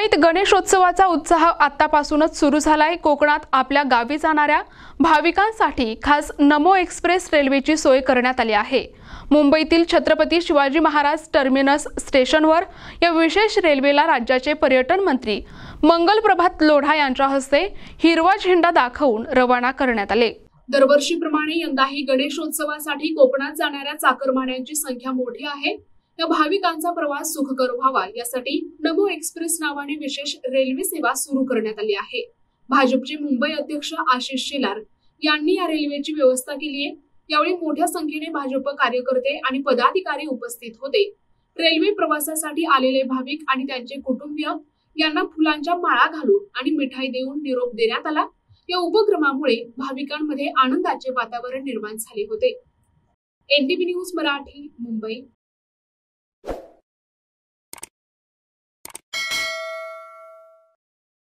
मुंबईत गणेशोत्सवाचा उत्साह आतापासूनच सुरू झालाय। कोकणात आपल्या गावी जाणाऱ्या भाविकांसाठी खास नमो एक्सप्रेस रेल्वेची सोय करण्यात आली आहे। मुंबईतील छत्रपती शिवाजी महाराज टर्मिनस स्टेशनवर या विशेष रेल्वेला राज्याचे पर्यटन मंत्री मंगलप्रभात लोढा यांच्या हस्ते हिरवा झेंडा दाखवून रवाना करण्यात आले। दरवर्षीप्रमाणे यंदाही गणेशोत्सवासाठी कोकणात जाणाऱ्या चाकरमान्यांची संख्या मोठी आहे। या भाविकांचा प्रवास सुखकर व्हावा यासाठी नमो एक्सप्रेस नावाने विशेष रेल्वे सेवा सुरू करण्यात आली आहे। भाजपचे मुंबई अध्यक्ष आशिष शेलार यांनी या रेल्वेची व्यवस्था केली आहे। यावेळी मोठ्या संख्येने भाजप कार्यकर्ते आणि पदाधिकारी उपस्थित होते। रेल्वे प्रवासासाठी आलेले भाविक आणि त्यांचे कुटुंबीय यांना फुलांच्या माळा घालून आणि मिठाई देऊन निरोप देण्यात आला। या उपक्रमामुळे भाविकांमध्ये आनंदाचे वातावरण निर्माण झाले होते। NTV news Marathi, Mumbai.